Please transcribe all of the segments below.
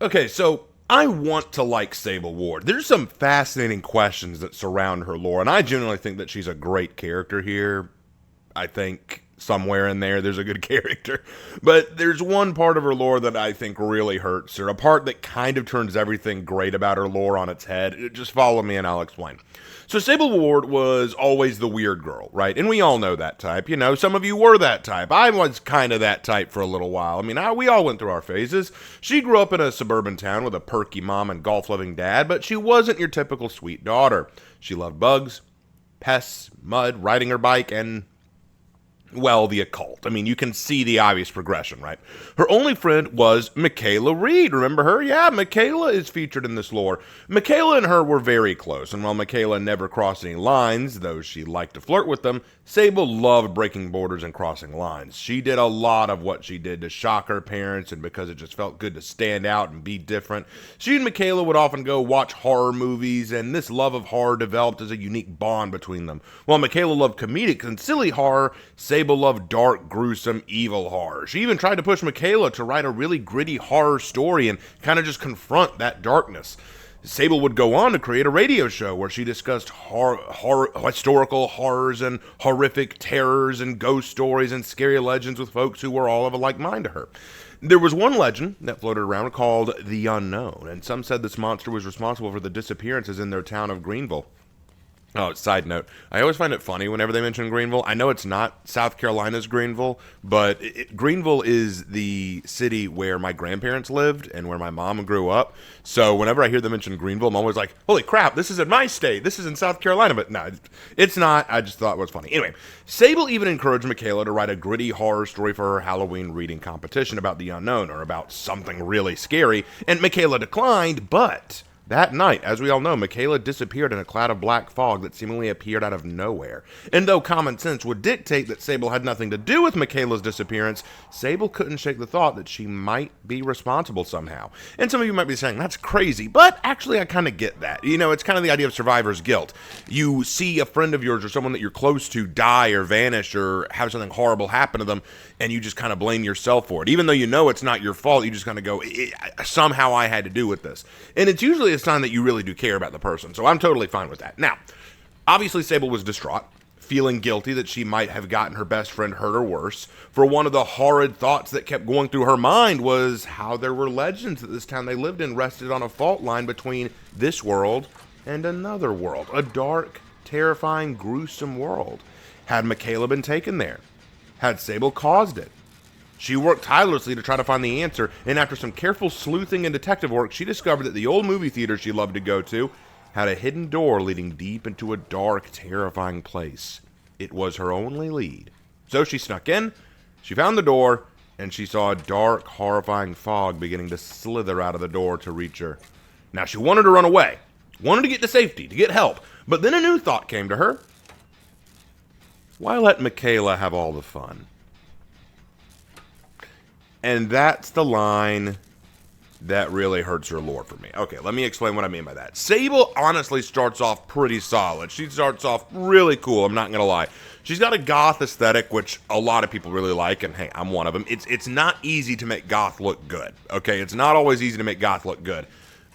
Okay, so I want to like Sable Ward. There's some fascinating questions that surround her lore, and I genuinely think that she's a great character here. I think somewhere in there's a good character. But there's one part of her lore that I think really hurts her, a part that kind of turns everything great about her lore on its head. Just follow me and I'll explain. So Sable Ward was always the weird girl, right? And we all know that type. You know, some of you were that type. I was kind of that type for a little while. I mean, we all went through our phases. She grew up in a suburban town with a perky mom and golf-loving dad, but she wasn't your typical sweet daughter. She loved bugs, pests, mud, riding her bike, and well, the occult. I mean, you can see the obvious progression, right? Her only friend was Michaela Reed. Remember her? Yeah, Michaela is featured in this lore. Michaela and her were very close, and while Michaela never crossed any lines, though she liked to flirt with them, Sable loved breaking borders and crossing lines. She did a lot of what she did to shock her parents, and because it just felt good to stand out and be different. She and Michaela would often go watch horror movies, and this love of horror developed as a unique bond between them. While Michaela loved comedic and silly horror, Sable loved dark, gruesome, evil horror. She even tried to push Michaela to write a really gritty horror story and kind of just confront that darkness. Sable would go on to create a radio show where she discussed historical horrors and horrific terrors and ghost stories and scary legends with folks who were all of a like mind to her. There was one legend that floated around called the Unknown, and some said this monster was responsible for the disappearances in their town of Greenville. Oh, side note, I always find it funny whenever they mention Greenville. I know it's not South Carolina's Greenville, but Greenville is the city where my grandparents lived and where my mom grew up. So whenever I hear them mention Greenville, I'm always like, holy crap, this is in my state. This is in South Carolina. But no, it's not. I just thought it was funny. Anyway, Sable even encouraged Michaela to write a gritty horror story for her Halloween reading competition about the unknown or about something really scary. And Michaela declined, but that night, as we all know, Michaela disappeared in a cloud of black fog that seemingly appeared out of nowhere. And though common sense would dictate that Sable had nothing to do with Michaela's disappearance, Sable couldn't shake the thought that she might be responsible somehow. And some of you might be saying, that's crazy, but actually I kind of get that. You know, it's kind of the idea of survivor's guilt. You see a friend of yours or someone that you're close to die or vanish or have something horrible happen to them, and you just kind of blame yourself for it. Even though you know it's not your fault, you just kind of go, somehow I had to do with this. And it's usually a sign that you really do care about the person. So I'm totally fine with that. Now, obviously Sable was distraught, feeling guilty that she might have gotten her best friend hurt or worse. For one of the horrid thoughts that kept going through her mind was how there were legends that this town they lived in rested on a fault line between this world and another world. A dark, terrifying, gruesome world. Had Michaela been taken there? Had Sable caused it? She worked tirelessly to try to find the answer, and after some careful sleuthing and detective work, she discovered that the old movie theater she loved to go to had a hidden door leading deep into a dark, terrifying place. It was her only lead. So she snuck in, she found the door, and she saw a dark, horrifying fog beginning to slither out of the door to reach her. Now, she wanted to run away, wanted to get to safety, to get help, but then a new thought came to her. Why let Michaela have all the fun? And that's the line that really hurts her lore for me. Okay, let me explain what I mean by that. Sable honestly starts off pretty solid. She starts off really cool, I'm not going to lie. She's got a goth aesthetic, which a lot of people really like, and hey, I'm one of them. It's not easy to make goth look good, okay? It's not always easy to make goth look good.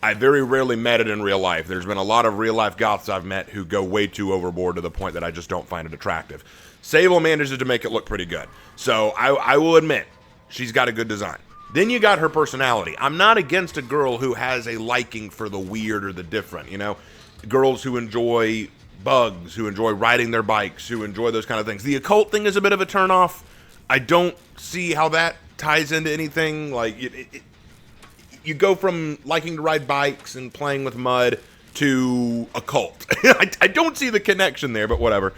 I very rarely met it in real life. There's been a lot of real-life goths I've met who go way too overboard to the point that I just don't find it attractive. Sable manages to make it look pretty good. So I will admit, she's got a good design. Then you got her personality. I'm not against a girl who has a liking for the weird or the different, you know. girls who enjoy bugs, who enjoy riding their bikes, who enjoy those kind of things. The occult thing is a bit of a turnoff. I don't see how that ties into anything. Like, you go from liking to ride bikes and playing with mud to a cult. I don't see the connection there, but whatever.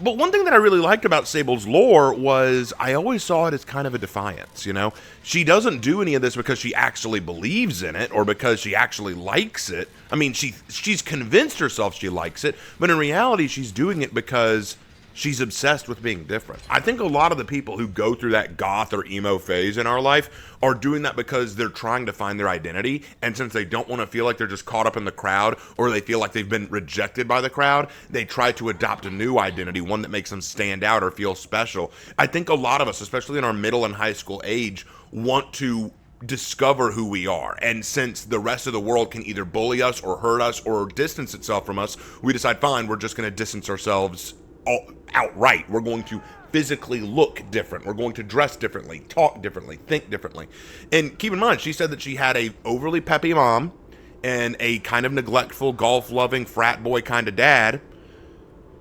But one thing that I really liked about Sable's lore was I always saw it as kind of a defiance, you know? She doesn't do any of this because she actually believes in it or because she actually likes it. I mean, she's convinced herself she likes it, but in reality, she's doing it because she's obsessed with being different. I think a lot of the people who go through that goth or emo phase in our life are doing that because they're trying to find their identity, and since they don't want to feel like they're just caught up in the crowd or they feel like they've been rejected by the crowd, they try to adopt a new identity, one that makes them stand out or feel special. I think a lot of us, especially in our middle and high school age, want to discover who we are, and since the rest of the world can either bully us or hurt us or distance itself from us, we decide, fine, we're just going to distance ourselves outright. We're going to physically look different. We're going to dress differently, talk differently, think differently. And keep in mind, she said that she had a overly peppy mom and a kind of neglectful, golf-loving, frat boy kind of dad.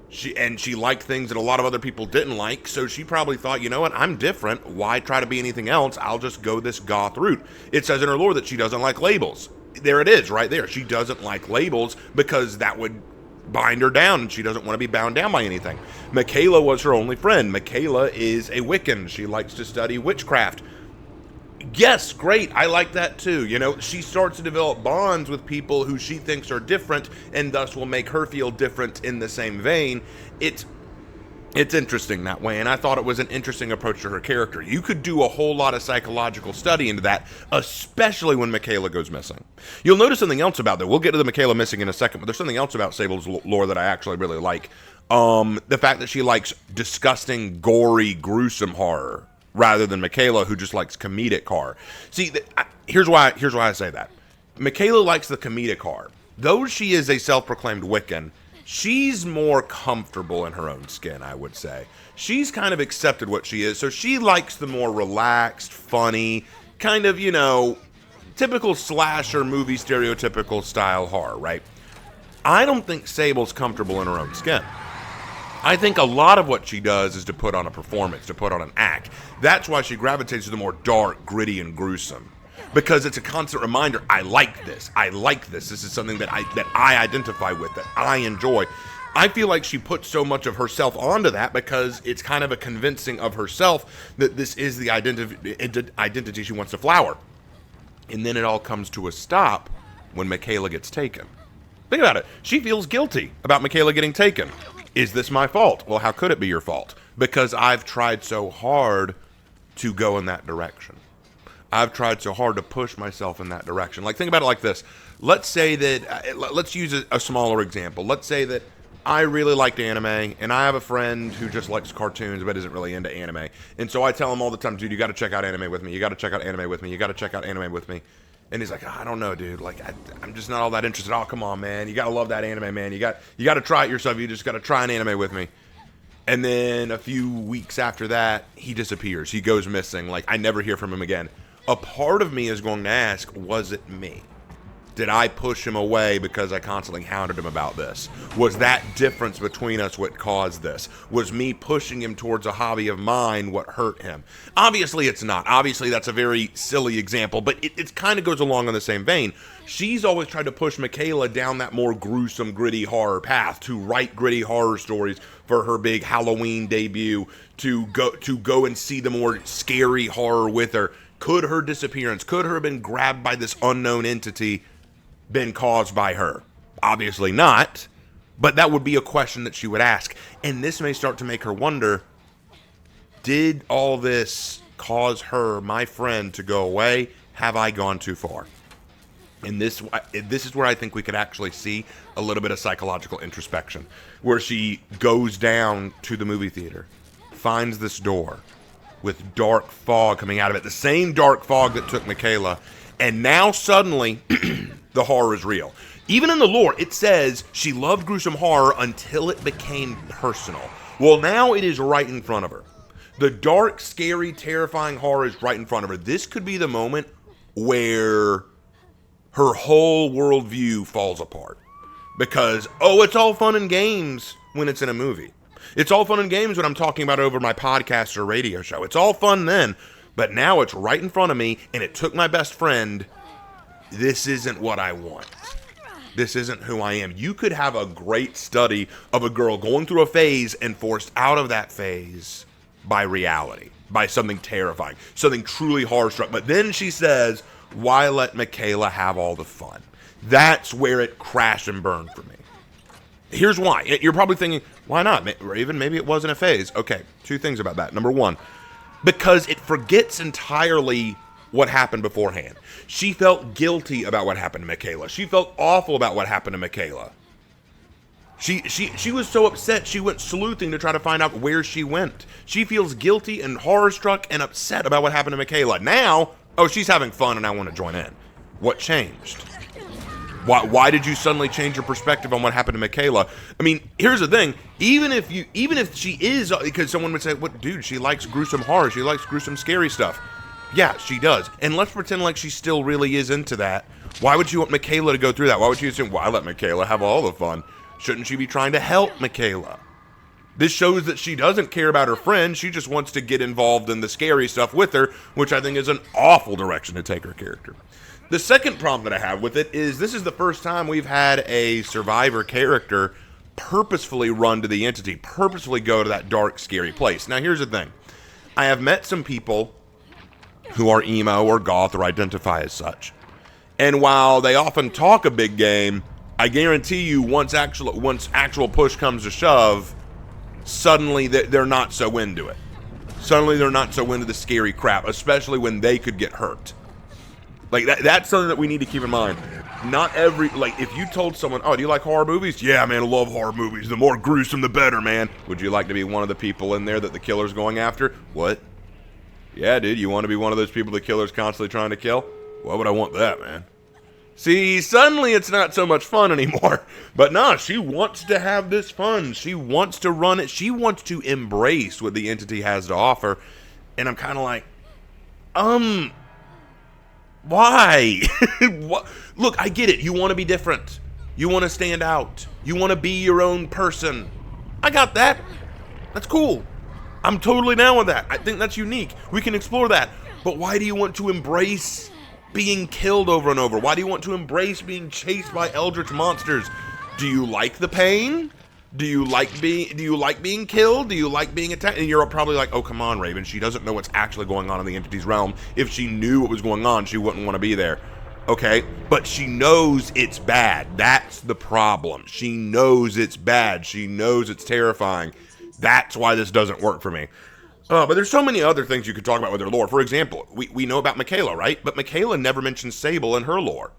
She liked things that a lot of other people didn't like, so she probably thought, you know what, I'm different. Why try to be anything else? I'll just go this goth route. It says in her lore that she doesn't like labels. There it is, right there. She doesn't like labels because that would bind her down, and she doesn't want to be bound down by anything. Michaela was her only friend. Michaela is a Wiccan. She likes to study witchcraft. Yes, great. I like that too. You know, she starts to develop bonds with people who she thinks are different and thus will make her feel different in the same vein. It's interesting that way, and I thought it was an interesting approach to her character. You could do a whole lot of psychological study into that, especially when Michaela goes missing. You'll notice something else about that. We'll get to the Michaela missing in a second, but there's something else about Sable's lore that I actually really like. The fact that she likes disgusting, gory, gruesome horror, rather than Michaela, who just likes comedic horror. See, here's why I say that. Michaela likes the comedic horror. Though she is a self-proclaimed Wiccan, she's more comfortable in her own skin, I would say. She's kind of accepted what she is, so she likes the more relaxed, funny, kind of, you know, typical slasher movie stereotypical style horror, right? I don't think Sable's comfortable in her own skin. I think a lot of what she does is to put on a performance, to put on an act. That's why she gravitates to the more dark, gritty, and gruesome. Because it's a constant reminder, I like this. I like this. This is something that I identify with, that I enjoy. I feel like she puts so much of herself onto that because it's kind of a convincing of herself that this is the identity she wants to flower. And then it all comes to a stop when Michaela gets taken. Think about it. She feels guilty about Michaela getting taken. Is this my fault? Well, how could it be your fault? Because I've tried so hard to go in that direction. I've tried so hard to push myself in that direction. Like, think about it like this. Let's say that, let's use a smaller example. Let's say that I really liked anime, and I have a friend who just likes cartoons but isn't really into anime. And so I tell him all the time, dude, you got to check out anime with me. You got to check out anime with me. You got to check out anime with me. And he's like, I don't know, dude. Like, I'm just not all that interested. Oh, come on, man. You got to love that anime, man. You got to try it yourself. You just got to try an anime with me. And then a few weeks after that, he disappears. He goes missing. Like, I never hear from him again. A part of me is going to ask, was it me? Did I push him away because I constantly hounded him about this? Was that difference between us what caused this? Was me pushing him towards a hobby of mine what hurt him? Obviously, it's not. Obviously, that's a very silly example, but it kind of goes along in the same vein. She's always tried to push Michaela down that more gruesome, gritty horror path, to write gritty horror stories for her big Halloween debut, to go and see the more scary horror with her. Could her disappearance, could her have been grabbed by this unknown entity, been caused by her? Obviously not, but that would be a question that she would ask. And this may start to make her wonder, did all this cause her, my friend, to go away? Have I gone too far? And this is where I think we could actually see a little bit of psychological introspection, where she goes down to the movie theater, finds this door with dark fog coming out of it, the same dark fog that took Michaela, and now suddenly the horror is real. Even in the lore, it says she loved gruesome horror until it became personal. Well, now it is right in front of her. The dark, scary, terrifying horror is right in front of her. This could be the moment where her whole worldview falls apart. Because, oh, it's all fun and games when it's in a movie. It's all fun and games when I'm talking about it over my podcast or radio show. It's all fun then, but now it's right in front of me, and it took my best friend. This isn't what I want. This isn't who I am. You could have a great study of a girl going through a phase and forced out of that phase by reality, by something terrifying, something truly horror-struck. But then she says, why let Michaela have all the fun? That's where it crashed and burned for me. Here's why. You're probably thinking, why not? Raven, maybe it wasn't a phase. Okay, two things about that. Number one, because it forgets entirely what happened beforehand. She felt guilty about what happened to Michaela. She felt awful about what happened to Michaela. She was so upset she went sleuthing to try to find out where she went. She feels guilty and horror-struck and upset about what happened to Michaela. Now, oh, she's having fun and I want to join in. What changed? Why did you suddenly change your perspective on what happened to Michaela? I mean, here's the thing. Even if she is, because someone would say, "What, dude? She likes gruesome horror. She likes gruesome, scary stuff." Yeah, she does. And let's pretend like she still really is into that. Why would you want Michaela to go through that? Why would you assume, why let Michaela have all the fun? Shouldn't she be trying to help Michaela? This shows that she doesn't care about her friend. She just wants to get involved in the scary stuff with her, which I think is an awful direction to take her character. The second problem that I have with it is this is the first time we've had a survivor character purposefully run to the entity, purposefully go to that dark, scary place. Now, here's the thing. I have met some people who are emo or goth or identify as such. And while they often talk a big game, I guarantee you once actual push comes to shove, suddenly they're not so into it. Suddenly they're not so into the scary crap, especially when they could get hurt. Like, that's something that we need to keep in mind. Not every, like, if you told someone, oh, do you like horror movies? Yeah, man, I love horror movies. The more gruesome, the better, man. Would you like to be one of the people in there that the killer's going after? What? Yeah, dude, you want to be one of those people the killer's constantly trying to kill? Why would I want that, man? See, suddenly it's not so much fun anymore. But nah, she wants to have this fun. She wants to run it. She wants to embrace what the entity has to offer. And I'm kind of like, why? What? Look, I get it. You want to be different. You want to stand out. You want to be your own person. I got that. That's cool. I'm totally down with that. I think that's unique. We can explore that. But why do you want to embrace being killed over and over? Why do you want to embrace being chased by eldritch monsters? Do you like the pain? Do you like being killed? Do you like being attacked? And you're probably like, oh, come on, Raven. She doesn't know what's actually going on in the entity's realm. If she knew what was going on, she wouldn't want to be there. Okay, but she knows it's bad. That's the problem. She knows it's bad. She knows it's terrifying. That's why this doesn't work for me. But there's so many other things you could talk about with her lore. For example, we know about Michaela, right? But Michaela never mentions Sable in her lore.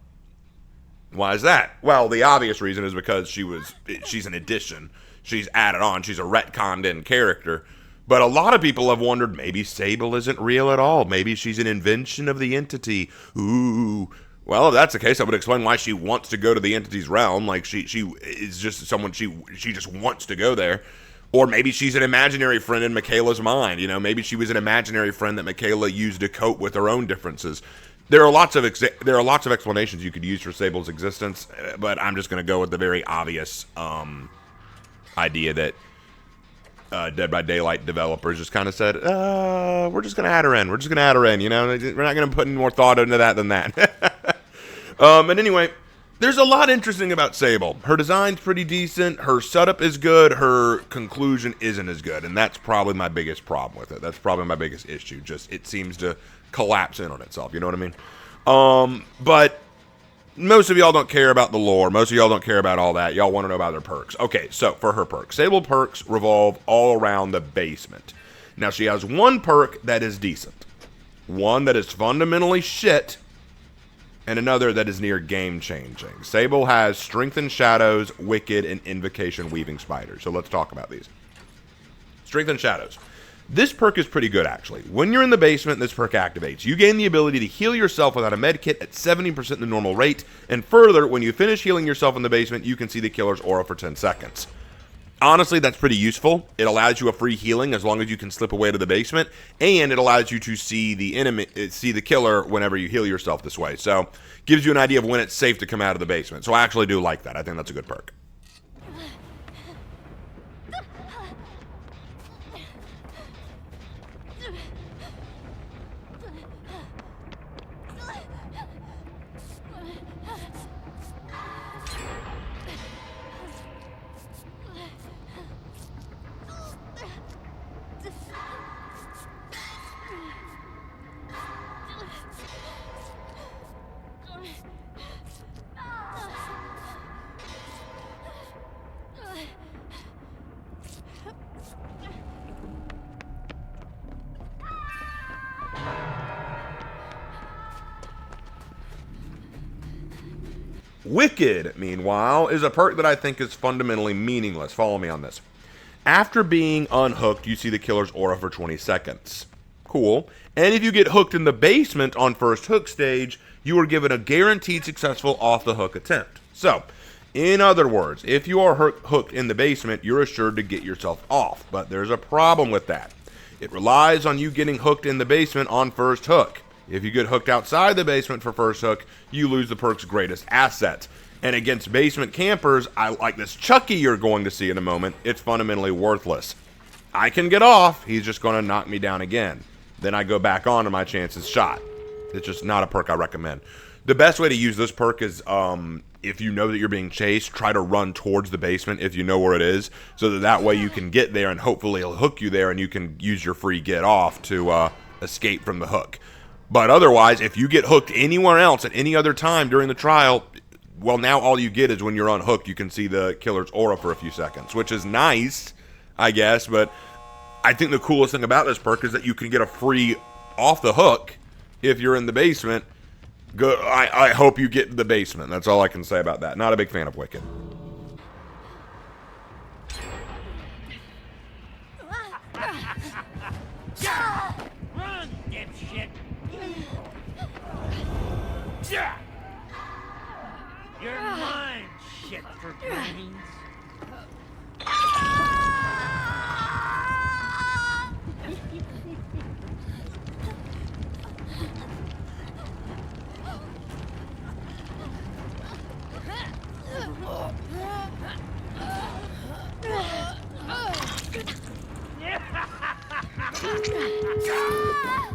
Why is that? Well, the obvious reason is because she's an addition. She's added on. She's a retconned in character. But a lot of people have wondered, maybe Sable isn't real at all. Maybe she's an invention of the entity. Ooh. Well, if that's the case, I would explain why she wants to go to the entity's realm. Like, she is just someone, she just wants to go there. Or maybe she's an imaginary friend in Michaela's mind. You know, maybe she was an imaginary friend that Michaela used to cope with her own differences. There are lots of explanations you could use for Sable's existence, but I'm just going to go with the very obvious idea that Dead by Daylight developers just kind of said, we're just going to add her in. We're just going to add her in. You know, we're not going to put any more thought into that than that. And anyway, there's a lot interesting about Sable. Her design's pretty decent. Her setup is good. Her conclusion isn't as good, and that's probably my biggest problem with it. That's probably my biggest issue. Just it seems to collapse in on itself. You know what I mean? But most of y'all don't care about the lore. Most of y'all don't care about all that. Y'all want to know about their perks. Okay, so for her perks, Sable perks revolve all around the basement. Now, she has one perk that is decent, one that is fundamentally shit, and another that is near game-changing. Sable has Strengthen Shadows, Wicked, and Invocation Weaving Spiders. So let's talk about these. Strengthen Shadows. This perk is pretty good, actually. When you're in the basement, this perk activates. You gain the ability to heal yourself without a med kit at 70% the normal rate, and further, when you finish healing yourself in the basement, you can see the killer's aura for 10 seconds. Honestly, that's pretty useful. It allows you a free healing as long as you can slip away to the basement, and it allows you to see the enemy, see the killer whenever you heal yourself this way. So, gives you an idea of when it's safe to come out of the basement. So I actually do like that. I think that's a good perk. Wicked, meanwhile, is a perk that I think is fundamentally meaningless. Follow me on this. After being unhooked, you see the killer's aura for 20 seconds. Cool. And if you get hooked in the basement on first hook stage, you are given a guaranteed successful off-the-hook attempt. So, in other words, if you are hooked in the basement, you're assured to get yourself off. But there's a problem with that. It relies on you getting hooked in the basement on first hook. If you get hooked outside the basement for first hook, you lose the perk's greatest asset. And against basement campers, like this Chucky you're going to see in a moment, it's fundamentally worthless. I can get off, he's just going to knock me down again. Then I go back on and my chance is shot. It's just not a perk I recommend. The best way to use this perk is if you know that you're being chased, try to run towards the basement if you know where it is, so that way you can get there and hopefully he'll hook you there and you can use your free get off to escape from the hook. But otherwise, if you get hooked anywhere else at any other time during the trial, well, now all you get is when you're unhooked, you can see the killer's aura for a few seconds, which is nice, I guess. But I think the coolest thing about this perk is that you can get a free off the hook if you're in the basement. I hope you get the basement. That's all I can say about that. Not a big fan of Wicked. Run, dipshit! You're mine, shit for brains.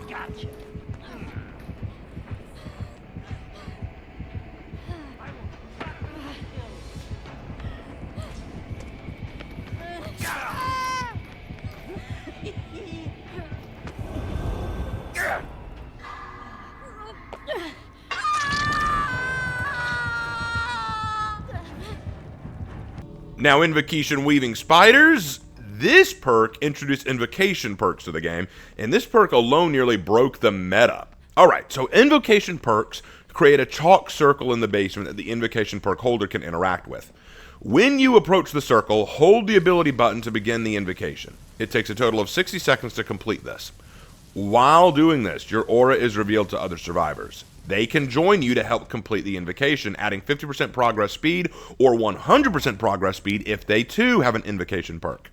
Gotcha. Now, Invocation Weaving Spiders. This perk introduced invocation perks to the game, and this perk alone nearly broke the meta. Alright, so invocation perks create a chalk circle in the basement that the invocation perk holder can interact with. When you approach the circle, hold the ability button to begin the invocation. It takes a total of 60 seconds to complete this. While doing this, your aura is revealed to other survivors. They can join you to help complete the invocation, adding 50% progress speed or 100% progress speed if they too have an invocation perk.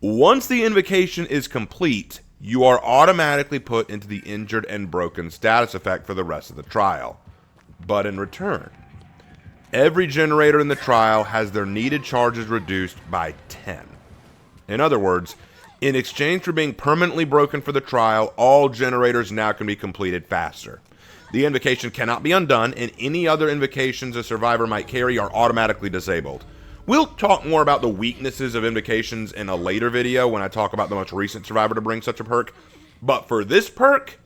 Once the invocation is complete, you are automatically put into the injured and broken status effect for the rest of the trial. But in return, every generator in the trial has their needed charges reduced by 10. In other words, in exchange for being permanently broken for the trial, all generators now can be completed faster. The invocation cannot be undone, and any other invocations a survivor might carry are automatically disabled. We'll talk more about the weaknesses of invocations in a later video when I talk about the most recent survivor to bring such a perk. But for this perk,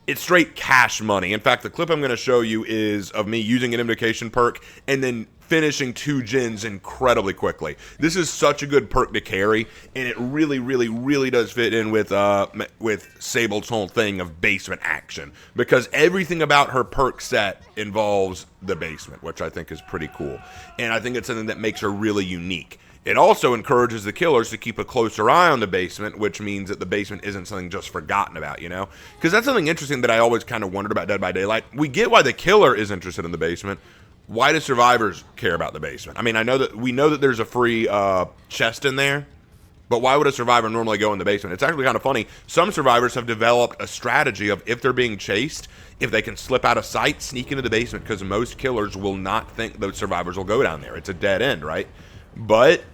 it's straight cash money. In fact, the clip I'm going to show you is of me using an invocation perk and then finishing 2 gens incredibly quickly. This is such a good perk to carry, and it really, really, really does fit in with Sable's whole thing of basement action, because everything about her perk set involves the basement, which I think is pretty cool, and I think it's something that makes her really unique. It also encourages the killers to keep a closer eye on the basement, which means that the basement isn't something just forgotten about, you know? Because that's something interesting that I always kind of wondered about Dead by Daylight. We get why the killer is interested in the basement, why do survivors care about the basement? I mean, we know that there's a free chest in there, but why would a survivor normally go in the basement? It's actually kind of funny. Some survivors have developed a strategy of, if they're being chased, if they can slip out of sight, sneak into the basement, because most killers will not think those survivors will go down there. It's a dead end, right? But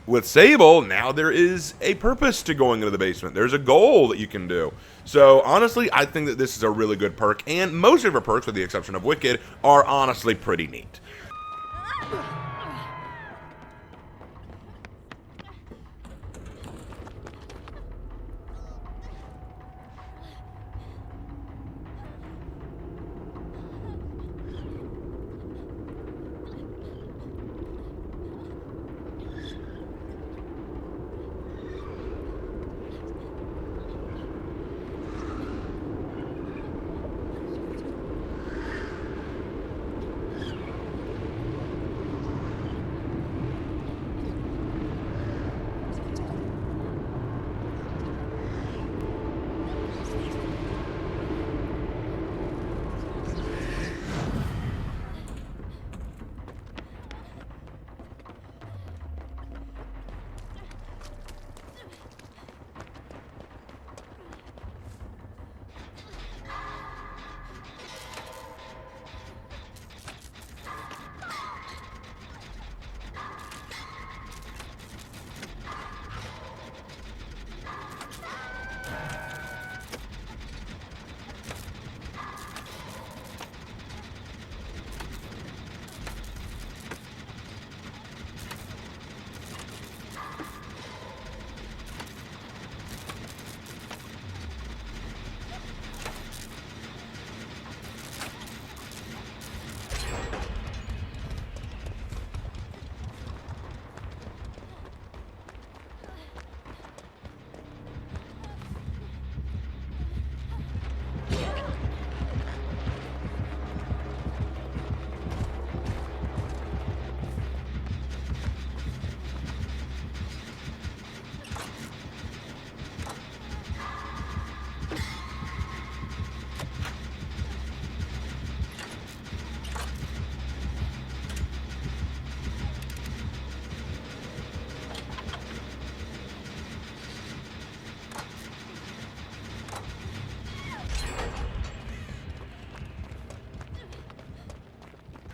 with Sable, now there is a purpose to going into the basement. There's a goal that you can do. So honestly, I think that this is a really good perk, and most of her perks, with the exception of Wicked, are honestly pretty neat.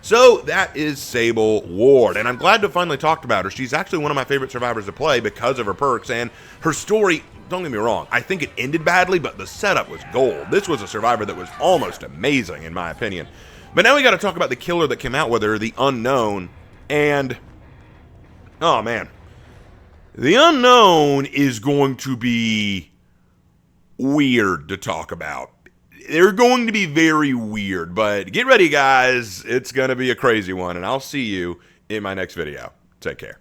So that is Sable Ward, and I'm glad to finally talk about her. She's actually one of my favorite survivors to play because of her perks and her story. Don't get me wrong, I think it ended badly, but the setup was gold. This was a survivor that was almost amazing, in my opinion. But now we got to talk about the killer that came out with her, the Unknown, and oh man, the Unknown is going to be weird to talk about. They're going to be very weird, but get ready, guys. It's going to be a crazy one, and I'll see you in my next video. Take care.